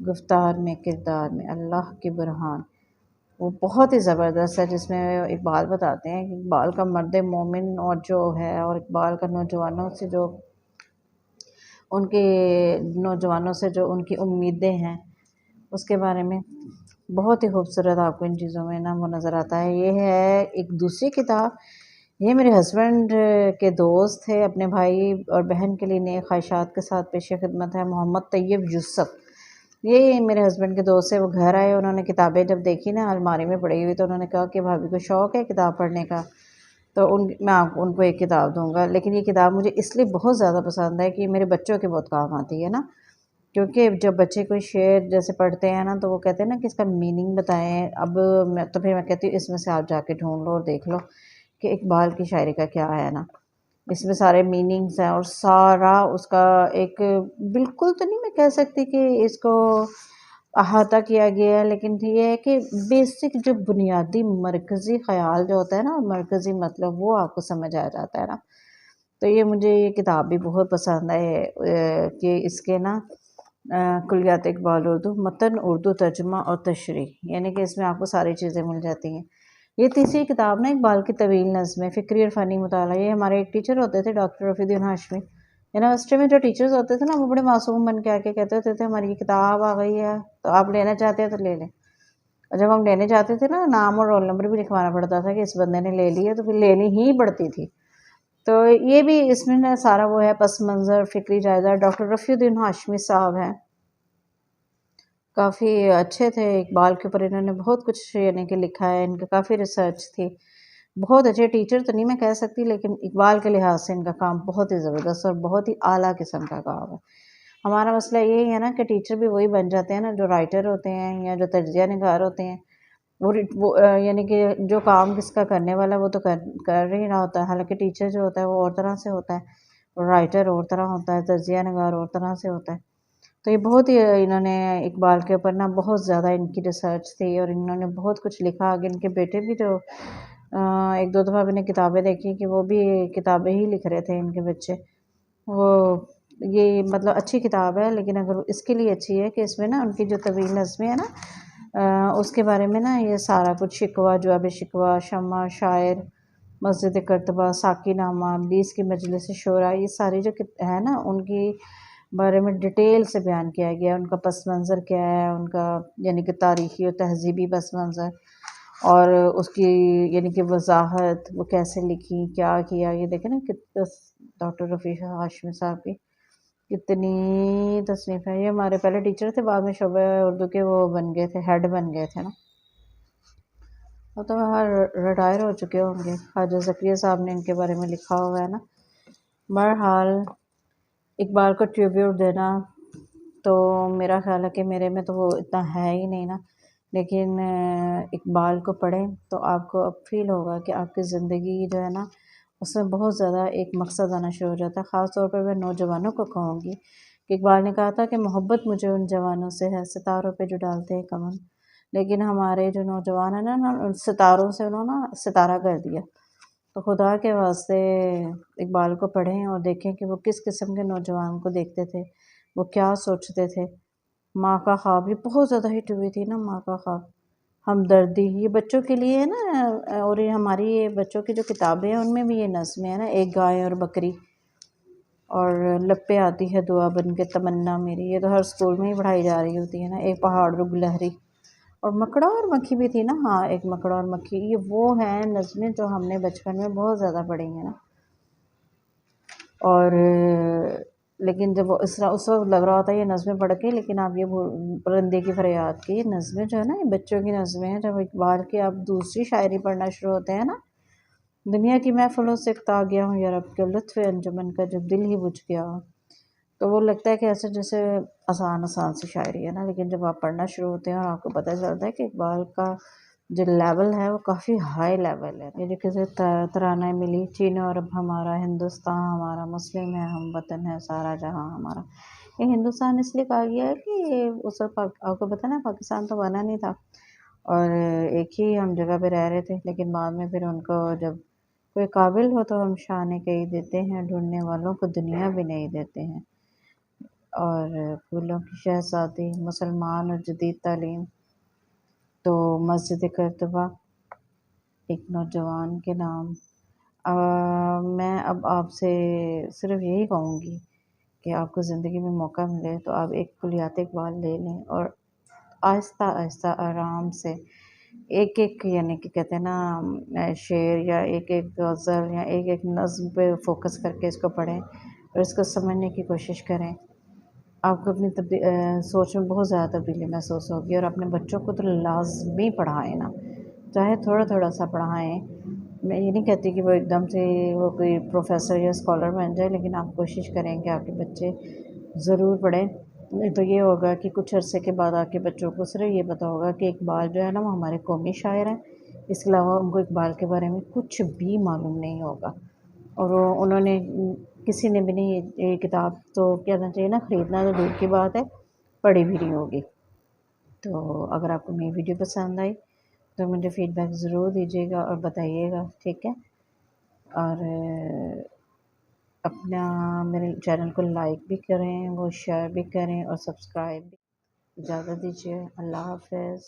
گفتار میں کردار میں اللہ کی برہان، وہ بہت ہی زبردست ہے، جس میں اقبال بتاتے ہیں کہ اقبال کا مرد مومن اور جو ہے، اور اقبال کا نوجوانوں سے جو ان کے نوجوانوں سے جو ان کی امیدیں ہیں اس کے بارے میں بہت ہی خوبصورت آپ کو ان چیزوں میں نا وہ نظر آتا ہے۔ یہ ہے ایک دوسری کتاب، یہ میرے ہسبینڈ کے دوست تھے، اپنے بھائی اور بہن کے لیے نیک خواہشات کے ساتھ پیش خدمت ہے، محمد طیب یوسف۔ یہ میرے ہسبینڈ کے دوست سے وہ گھر آئے، انہوں نے کتابیں جب دیکھی نا الماری میں پڑی ہوئی، تو انہوں نے کہا کہ بھابھی کو شوق ہے کتاب پڑھنے کا، تو میں ان کو ایک کتاب دوں گا۔ لیکن یہ کتاب مجھے اس لیے بہت زیادہ پسند ہے کہ یہ میرے بچوں کے بہت کام آتی ہے نا، کیونکہ جب بچے کوئی شعر جیسے پڑھتے ہیں نا تو وہ کہتے ہیں نا کہ اس کا میننگ بتائیں، اب تو پھر میں کہتی ہوں اس میں سے آپ جا کے ڈھونڈ لو اور دیکھ لو کہ اقبال کی شاعری کا کیا ہے نا، اس میں سارے میننگز ہیں، اور سارا اس کا ایک بالکل تو نہیں میں کہہ سکتی کہ اس کو احاطہ کیا گیا ہے، لیکن یہ ہے کہ بیسک جو بنیادی مرکزی خیال جو ہوتا ہے نا، مرکزی مطلب وہ آپ کو سمجھ آ جاتا ہے نا۔ تو یہ مجھے یہ کتاب بھی بہت پسند ہے کہ اس کے نا کلیات اقبال اردو، متن اردو، ترجمہ اور تشریح، یعنی کہ اس میں آپ کو ساری چیزیں مل جاتی ہیں۔ یہ تیسری کتاب نا اقبال کی طویل نظمیں، فکری اور فنی مطالعہ۔ یہ ہمارے ایک ٹیچر ہوتے تھے ڈاکٹر رفیع الدین ہاشمی، یونیورسٹی میں جو ٹیچرز ہوتے تھے نا وہ بڑے معصوم بن کے آ کے کہتے ہوتے تھے ہماری یہ کتاب آ گئی ہے تو آپ لینا چاہتے ہیں تو لے لیں، اور جب ہم لینے جاتے تھے نا نام اور رول نمبر بھی لکھوانا پڑتا تھا کہ اس بندے نے لے لی ہے، تو پھر لینی ہی پڑتی تھی۔ تو یہ بھی اس میں نا سارا وہ ہے پس منظر، فکری جائزہ۔ ڈاکٹر رفیع الدین ہاشمی صاحب ہیں، کافی اچھے تھے اقبال کے اوپر، انہوں نے بہت کچھ یعنی کہ لکھا ہے، ان کی کافی ریسرچ تھی، بہت اچھے ٹیچر تو نہیں میں کہہ سکتی، لیکن اقبال کے لحاظ سے ان کا کام بہت ہی زبردست اور بہت ہی اعلیٰ قسم کا کام ہے۔ ہمارا مسئلہ یہی ہے نا کہ ٹیچر بھی وہی بن جاتے ہیں نا جو رائٹر ہوتے ہیں یا جو تجزیہ نگار ہوتے ہیں، وہ یعنی کہ جو کام کس کا کرنے والا وہ تو کر ہی رہا ہوتا ہے، حالانکہ ٹیچر جو ہوتا ہے وہ اور طرح سے ہوتا ہے، رائٹر اور طرح ہوتا ہے، تجزیہ نگار اور طرح سے ہوتا ہے۔ تو یہ بہت ہی انہوں نے اقبال کے اوپر نا بہت زیادہ ان کی ریسرچ تھی، اور انہوں نے بہت کچھ لکھا۔ آگے ان کے بیٹے بھی جو ایک دو دفعہ میں نے کتابیں دیکھی کہ وہ بھی کتابیں ہی لکھ رہے تھے ان کے بچے، وہ یہ مطلب اچھی کتاب ہے، لیکن اگر اس کے لیے اچھی ہے کہ اس میں نا ان کی جو طویل نظمیں ہیں نا اس کے بارے میں نا یہ سارا کچھ شکوہ، جواب شکوہ، شمع، شاعر، مسجد کرتبہ، ساقی نامہ، ابلیس کی مجلس شورا، یہ ساری جو ہے نا ان کی بارے میں ڈیٹیل سے بیان کیا گیا، ان کا پس منظر کیا ہے، ان کا یعنی کہ تاریخی اور تہذیبی پس منظر، اور اس کی یعنی کہ وضاحت، وہ کیسے لکھی، کیا کیا، یہ دیکھیں نا کتنا ڈاکٹر رفیع ہاشمی صاحب کی کتنی تصنیف ہے۔ یہ ہمارے پہلے ٹیچر تھے، بعد میں شعبہ اردو کے وہ بن گئے تھے، ہیڈ بن گئے تھے نا، وہ تو ریٹائر ہو چکے ہوں گے۔ خواجہ زکریا صاحب نے ان کے بارے میں لکھا ہوا ہے نا۔ بہرحال اقبال کو ٹریبیوٹ دینا تو میرا خیال ہے کہ میرے میں تو وہ اتنا ہے ہی نہیں نا، لیکن اقبال کو پڑھیں تو آپ کو اب فیل ہوگا کہ آپ کی زندگی جو ہے نا اس میں بہت زیادہ ایک مقصد آنا شروع ہو جاتا ہے۔ خاص طور پر میں نوجوانوں کو کہوں گی کہ اقبال نے کہا تھا کہ محبت مجھے ان جوانوں سے ہے ستاروں پہ جو ڈالتے ہیں کمن، لیکن ہمارے جو نوجوان ہیں نا ان ستاروں سے انہوں نے ستارہ کر دیا۔ تو خدا کے واسطے اقبال کو پڑھیں اور دیکھیں کہ وہ کس قسم کے نوجوان کو دیکھتے تھے، وہ کیا سوچتے تھے۔ ماں کا خواب یہ بہت زیادہ ہٹ ہوئی تھی نا، ماں کا خواب، ہمدردی، یہ بچوں کے لیے ہے نا، اور یہ ہماری یہ بچوں کی جو کتابیں ہیں ان میں بھی یہ نظمیں ہیں نا، ایک گائے اور بکری، اور لب پہ آتی ہے دعا بن کے تمنا میری، یہ تو ہر اسکول میں ہی پڑھائی جا رہی ہوتی ہے نا، ایک پہاڑ رگ لہری، اور مکڑا اور مکھی بھی تھی نا، ہاں ایک مکڑا اور مکھی، یہ وہ ہیں نظمیں جو ہم نے بچپن میں بہت زیادہ پڑھی ہیں نا۔ اور لیکن جب وہ اس وقت لگ رہا ہوتا ہے یہ نظمیں پڑھ کے، لیکن آپ یہ پرندے کی فریاد کی، یہ نظمیں جو ہے نا یہ بچوں کی نظمیں ہیں۔ جب اقبال کی آپ دوسری شاعری پڑھنا شروع ہوتے ہیں نا، دنیا کی محفلوں سے اکتا گیا ہوں یارب کے لطف انجمن کا جب دل ہی بجھ گیا ہو، تو وہ لگتا ہے کہ ایسے جیسے آسان آسان سی شاعری ہے نا، لیکن جب آپ پڑھنا شروع ہوتے ہیں اور آپ کو پتہ چلتا ہے کہ اقبال کا جو لیول ہے وہ کافی ہائی لیول ہے۔ یہ جو کسی ترانہ ملی، چین اور اب ہمارا ہندوستان ہمارا، مسلم ہے ہم وطن ہے سارا جہاں ہمارا، یہ ہندوستان اس لیے کہا گیا ہے کہ اس وقت آپ کو پتہ نا پاکستان تو بنا نہیں تھا، اور ایک ہی ہم جگہ پہ رہ رہے تھے، لیکن بعد میں پھر ان کو جب کوئی قابل ہو تو ہم شان کہی دیتے ہیں، ڈھونڈنے والوں کو دنیا بھی نہیں دیتے ہیں۔ اور پھولوں کی شہزادی، مسلمان اور جدید تعلیم، تو مسجد کرتبہ ایک نوجوان کے نام۔ میں اب آپ سے صرف یہی کہوں گی کہ آپ کو زندگی میں موقع ملے تو آپ ایک کلیات اقبال لے لیں اور آہستہ آہستہ آرام سے ایک ایک یعنی کہ کہتے ہیں نا شعر یا ایک ایک غزل یا ایک ایک نظم پہ فوکس کر کے اس کو پڑھیں اور اس کو سمجھنے کی کوشش کریں۔ آپ کو اپنی سوچ میں بہت زیادہ تبدیلی محسوس ہوگی، اور اپنے بچوں کو تو لازمی پڑھائیں نا، چاہے تھوڑا تھوڑا سا پڑھائیں۔ میں یہ نہیں کہتی کہ وہ ایک دم سے وہ کوئی پروفیسر یا اسکالر بن جائے، لیکن آپ کوشش کریں کہ آپ کے بچے ضرور پڑھیں۔ نہیں تو یہ ہوگا کہ کچھ عرصے کے بعد آپ کے بچوں کو صرف یہ پتہ ہوگا کہ اقبال جو ہے نا وہ ہمارے قومی شاعر ہیں، اس کے علاوہ ان کو اقبال کے بارے میں کچھ بھی معلوم نہیں ہوگا، اور انہوں نے کسی نے بھی نہیں یہ کتاب تو کہنا چاہیے نا خریدنا تو دور کی بات ہے، پڑھی بھی نہیں ہوگی۔ تو اگر آپ کو میری ویڈیو پسند آئی تو مجھے فیڈ بیک ضرور دیجیے گا اور بتائیے گا، ٹھیک ہے؟ اور اپنا میرے چینل کو لائک بھی کریں، وہ شیئر بھی کریں اور سبسکرائب بھی۔ اجازت دیجیے، اللہ حافظ۔